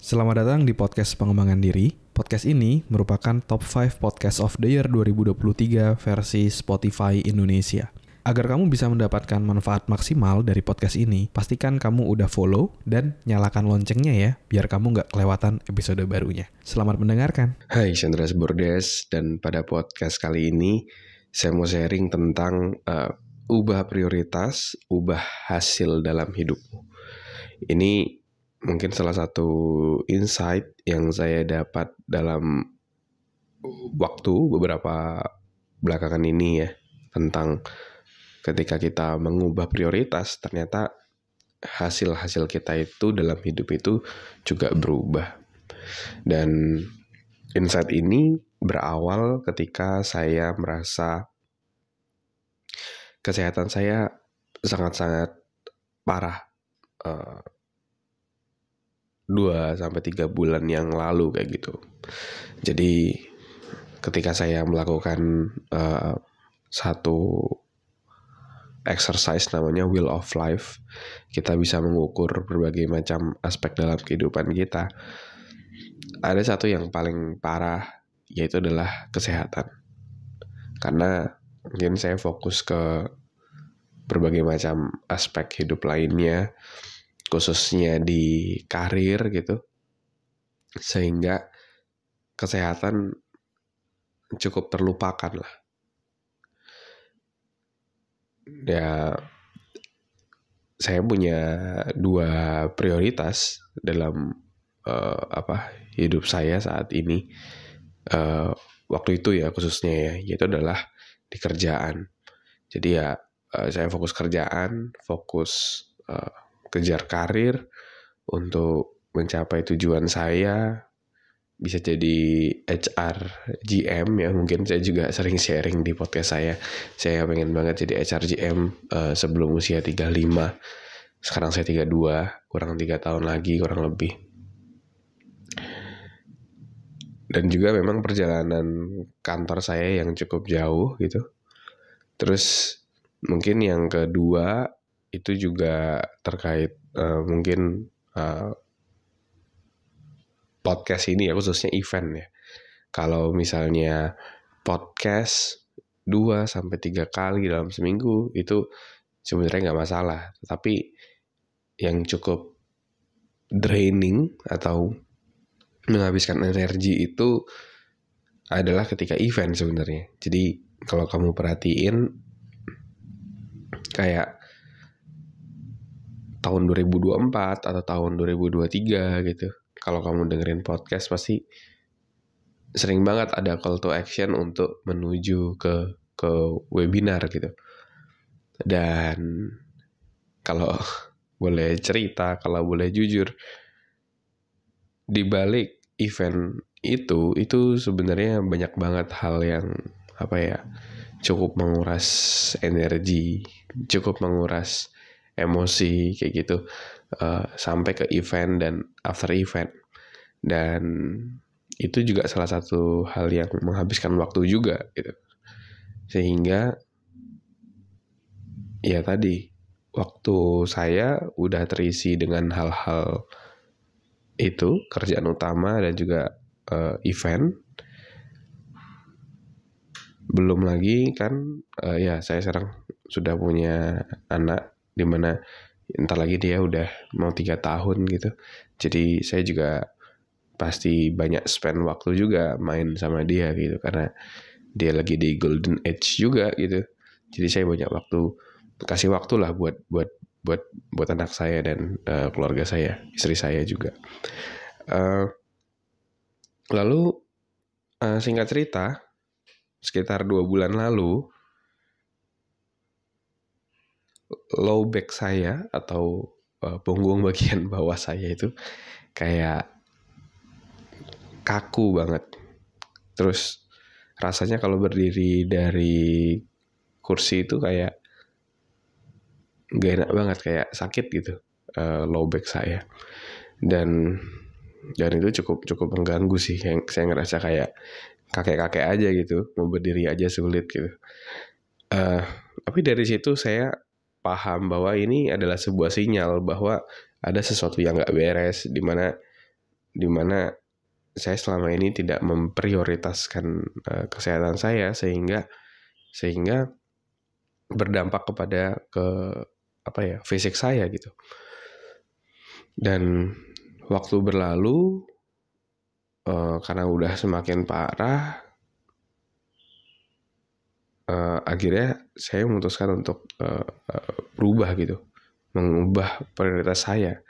Selamat datang di podcast pengembangan diri. Podcast ini merupakan top 5 podcast of the year 2023 versi Spotify Indonesia. Agar kamu bisa mendapatkan manfaat maksimal dari podcast ini, pastikan kamu udah follow dan nyalakan loncengnya ya, biar kamu nggak kelewatan episode barunya. Selamat mendengarkan. Hai, Chandras Bordes, dan pada podcast kali ini saya mau sharing tentang ubah prioritas, ubah hasil dalam hidupmu. Ini mungkin salah satu insight yang saya dapat dalam waktu beberapa belakangan ini ya, tentang ketika kita mengubah prioritas, ternyata hasil-hasil kita itu dalam hidup itu juga berubah. Dan insight ini berawal ketika saya merasa kesehatan saya sangat-sangat parah 2-3 bulan yang lalu kayak gitu. Jadi ketika saya melakukan satu exercise namanya Wheel of Life, kita bisa mengukur berbagai macam aspek dalam kehidupan kita. Ada satu yang paling parah, yaitu adalah kesehatan. Karena mungkin saya fokus ke berbagai macam aspek hidup lainnya, khususnya di karir gitu, sehingga kesehatan cukup terlupakan lah. Ya, saya punya 2 prioritas dalam hidup saya saat ini, waktu itu ya khususnya ya, yaitu adalah di kerjaan. Jadi ya saya fokus kerjaan, fokus kejar karir untuk mencapai tujuan saya, bisa jadi HR GM ya, mungkin saya juga sering sharing di podcast saya pengen banget jadi HR GM sebelum usia 35, sekarang saya 32, kurang 3 tahun lagi kurang lebih. Dan juga memang perjalanan kantor saya yang cukup jauh gitu. Terus mungkin yang kedua itu juga terkait mungkin podcast ini ya, khususnya event ya. Kalau misalnya podcast 2-3 kali dalam seminggu itu sebenarnya nggak masalah. Tapi yang cukup draining atau menghabiskan energi itu adalah ketika event sebenarnya. Jadi kalau kamu perhatiin kayak tahun 2024 atau tahun 2023 gitu, kalau kamu dengerin podcast pasti sering banget ada call to action untuk menuju ke webinar gitu. Dan kalau boleh cerita, kalau boleh jujur, di balik event itu sebenarnya banyak banget hal yang cukup menguras energi, cukup menguras emosi kayak gitu, sampai ke event dan after event. Dan itu juga salah satu hal yang menghabiskan waktu juga gitu. Sehingga ya tadi waktu saya udah terisi dengan hal-hal itu, kerjaan utama dan juga event. Belum lagi kan ya saya sekarang sudah punya anak, dimana entar lagi dia udah mau 3 tahun gitu. Jadi saya juga pasti banyak spend waktu juga main sama dia gitu, karena dia lagi di golden age juga gitu. Jadi saya banyak kasih waktu lah buat anak saya dan keluarga saya, istri saya juga. Lalu singkat cerita, sekitar 2 bulan lalu, low back saya atau punggung bagian bawah saya itu kayak kaku banget. Terus rasanya kalau berdiri dari kursi itu kayak gak enak banget, kayak sakit gitu low back saya. Dan itu cukup mengganggu sih. Saya ngerasa kayak kakek-kakek aja gitu, mau berdiri aja sulit gitu. Tapi dari situ saya paham bahwa ini adalah sebuah sinyal bahwa ada sesuatu yang gak beres, dimana dimana saya selama ini tidak memprioritaskan kesehatan saya sehingga berdampak kepada fisik saya gitu. Dan waktu berlalu karena udah semakin parah, akhirnya saya memutuskan untuk berubah gitu, mengubah prioritas saya.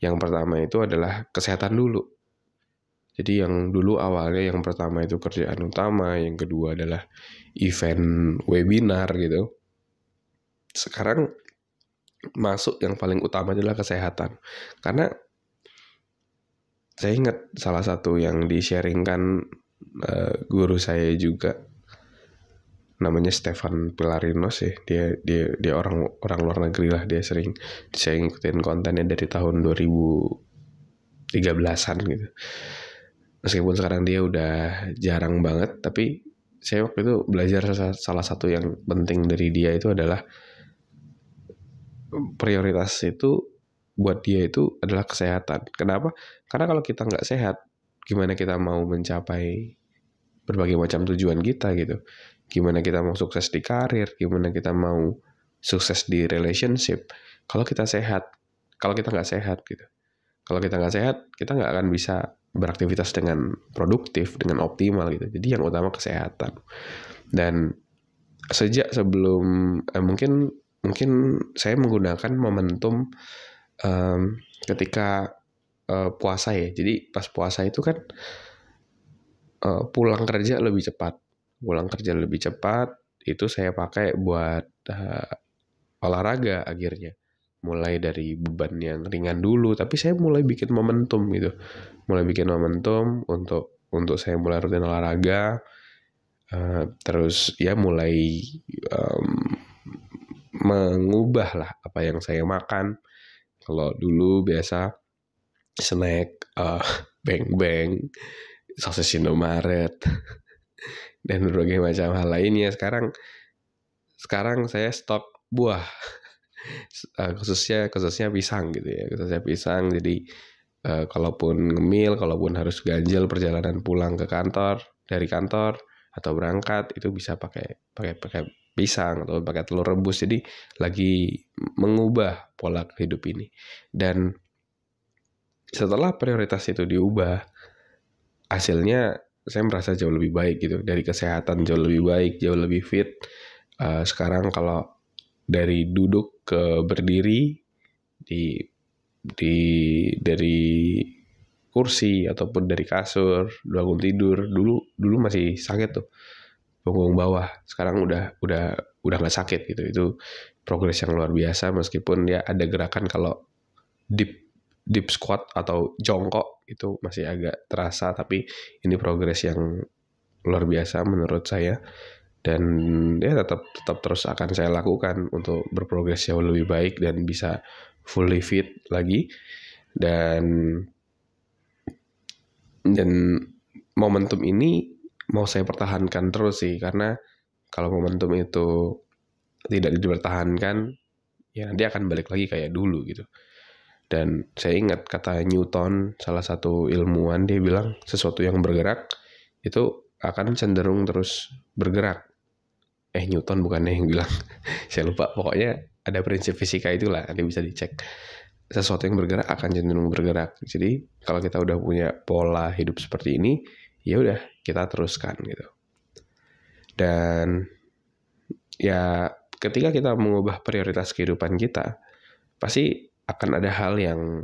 Yang pertama itu adalah kesehatan dulu. Jadi yang dulu awalnya yang pertama itu kerjaan utama, yang kedua adalah event webinar gitu. Sekarang masuk yang paling utama adalah kesehatan. Karena saya ingat salah satu yang di-sharingkan guru saya juga, namanya Stefan Pilarinos ya. Dia orang luar negeri lah. Saya ngikutin kontennya dari tahun 2013-an gitu. Meskipun sekarang dia udah jarang banget, tapi saya waktu itu belajar salah satu yang penting dari dia itu adalah prioritas itu buat dia itu adalah kesehatan. Kenapa? Karena kalau kita nggak sehat, gimana kita mau mencapai berbagai macam tujuan kita gitu. Gimana kita mau sukses di karir, gimana kita mau sukses di relationship. Kalau kita nggak sehat gitu. Kalau kita nggak sehat, kita nggak akan bisa beraktivitas dengan produktif, dengan optimal gitu. Jadi yang utama kesehatan. Dan sejak sebelum mungkin saya menggunakan momentum ketika puasa ya. Jadi pas puasa itu kan pulang kerja lebih cepat. Itu saya pakai buat olahraga akhirnya. Mulai dari beban yang ringan dulu, tapi saya mulai bikin momentum gitu. Untuk saya mulai rutin olahraga. Terus ya mulai mengubah lah apa yang saya makan. Kalau dulu biasa snack beng-beng, sosis Indomaret, dan berbagai macam hal lainnya. Sekarang saya stok buah, khususnya pisang gitu ya. Jadi kalaupun ngemil, kalaupun harus ganjil perjalanan pulang ke kantor, dari kantor atau berangkat, itu bisa pakai pisang atau pakai telur rebus. Jadi lagi mengubah pola hidup ini. Dan setelah prioritas itu diubah, hasilnya saya merasa jauh lebih baik gitu. Dari kesehatan jauh lebih baik, jauh lebih fit. Sekarang kalau dari duduk ke berdiri dari kursi ataupun dari kasur, bangun tidur, dulu masih sakit tuh punggung bawah. Sekarang udah nggak sakit gitu. Itu progres yang luar biasa, meskipun ya ada gerakan kalau deep squat atau jongkok itu masih agak terasa, tapi ini progres yang luar biasa menurut saya. Dan ya tetap terus akan saya lakukan untuk berprogres jauh lebih baik dan bisa fully fit lagi. Dan momentum ini mau saya pertahankan terus sih, karena kalau momentum itu tidak dipertahankan, ya nanti akan balik lagi kayak dulu gitu. Dan saya ingat kata Newton, salah satu ilmuwan, dia bilang sesuatu yang bergerak itu akan cenderung terus bergerak. Newton bukannya yang bilang, saya lupa, pokoknya ada prinsip fisika itulah, nanti bisa dicek. Sesuatu yang bergerak akan cenderung bergerak. Jadi kalau kita udah punya pola hidup seperti ini, ya udah kita teruskan gitu. Dan ya ketika kita mengubah prioritas kehidupan kita, pasti akan ada hal yang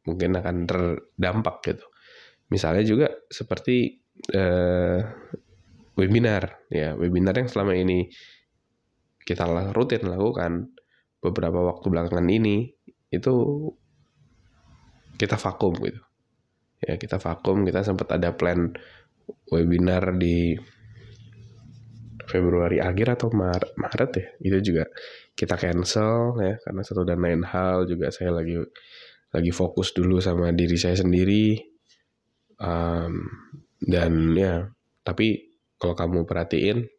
mungkin akan terdampak gitu. Misalnya juga seperti webinar yang selama ini kita rutin lakukan, beberapa waktu belakangan ini itu kita vakum gitu. Ya, kita sempat ada plan webinar di Februari akhir atau Maret ya. Itu juga kita cancel ya, karena satu dan lain hal. Juga saya lagi fokus dulu sama diri saya sendiri. Dan ya, tapi kalau kamu perhatiin,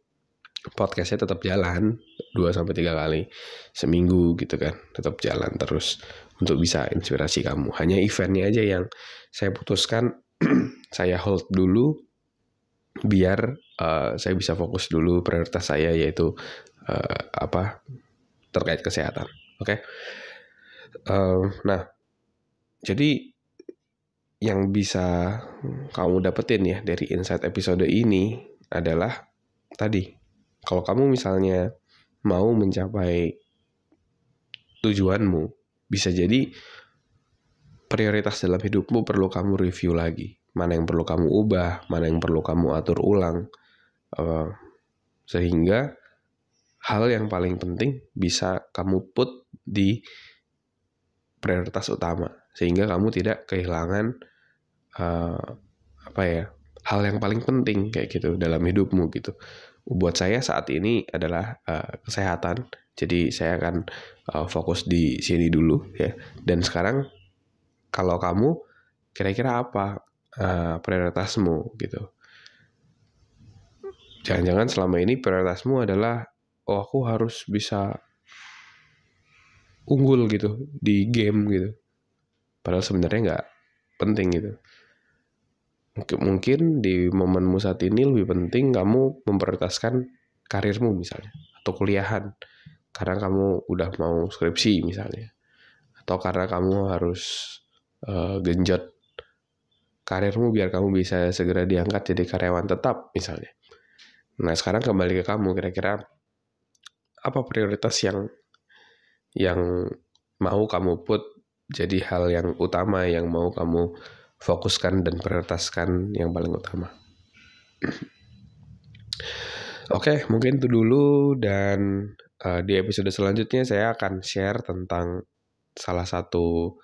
podcastnya tetap jalan 2-3 kali seminggu gitu kan, tetap jalan terus untuk bisa inspirasi kamu. Hanya eventnya aja yang saya putuskan saya hold dulu biar saya bisa fokus dulu prioritas saya yaitu terkait kesehatan. Oke. Nah, jadi yang bisa kamu dapetin ya dari insight episode ini adalah tadi, kalau kamu misalnya mau mencapai tujuanmu, bisa jadi prioritas dalam hidupmu perlu kamu review lagi. Mana yang perlu kamu ubah, mana yang perlu kamu atur ulang. Sehingga hal yang paling penting bisa kamu put di prioritas utama. Sehingga kamu tidak kehilangan hal yang paling penting kayak gitu dalam hidupmu gitu. Buat saya saat ini adalah kesehatan. Jadi saya akan fokus di sini dulu ya. Dan sekarang kalau kamu kira-kira apa prioritasmu gitu. Jangan-jangan selama ini prioritasmu adalah aku harus bisa unggul gitu di game gitu. Padahal sebenarnya nggak penting gitu. Mungkin di momenmu saat ini lebih penting kamu memprioritaskan karirmu misalnya, atau kuliahan, karena kamu udah mau skripsi misalnya, atau karena kamu harus genjot karirmu biar kamu bisa segera diangkat jadi karyawan tetap misalnya. Nah sekarang kembali ke kamu, kira-kira apa prioritas yang mau kamu put jadi hal yang utama, yang mau kamu fokuskan dan prioritaskan yang paling utama. Oke, mungkin itu dulu, dan di episode selanjutnya saya akan share tentang salah satu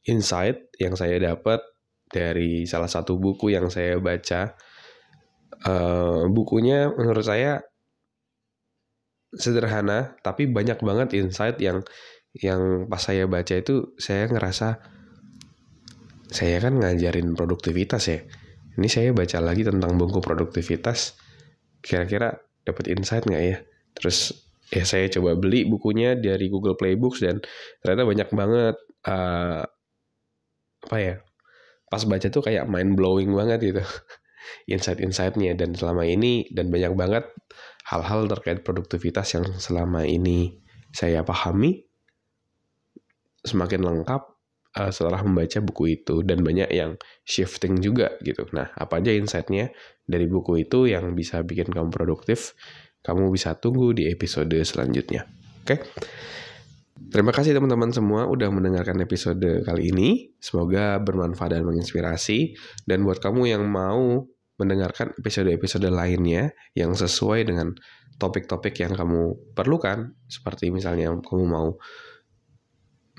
insight yang saya dapat dari salah satu buku yang saya baca. Bukunya menurut saya sederhana, tapi banyak banget insight yang pas saya baca itu saya ngerasa, saya kan ngajarin produktivitas ya. Ini saya baca lagi tentang buku produktivitas, kira-kira dapat insight nggak ya? Terus ya saya coba beli bukunya dari Google Play Books dan ternyata banyak banget pas baca tuh kayak mind blowing banget gitu insight-insightnya, dan selama ini dan banyak banget hal-hal terkait produktivitas yang selama ini saya pahami semakin lengkap setelah membaca buku itu, dan banyak yang shifting juga gitu. Nah, apa aja insight-nya dari buku itu yang bisa bikin kamu produktif? Kamu bisa tunggu di episode selanjutnya. Oke? Terima kasih teman-teman semua udah mendengarkan episode kali ini. Semoga bermanfaat dan menginspirasi. Dan buat kamu yang mau mendengarkan episode-episode lainnya yang sesuai dengan topik-topik yang kamu perlukan, seperti misalnya kamu mau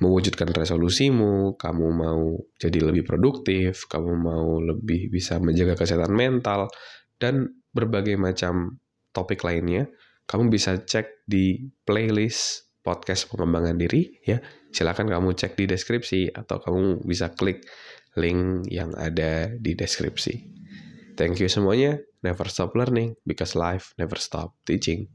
mewujudkan resolusimu, kamu mau jadi lebih produktif, kamu mau lebih bisa menjaga kesehatan mental, dan berbagai macam topik lainnya, kamu bisa cek di playlist podcast pengembangan diri ya. Silakan kamu cek di deskripsi, atau kamu bisa klik link yang ada di deskripsi. Thank you semuanya. Never stop learning because life never stop teaching.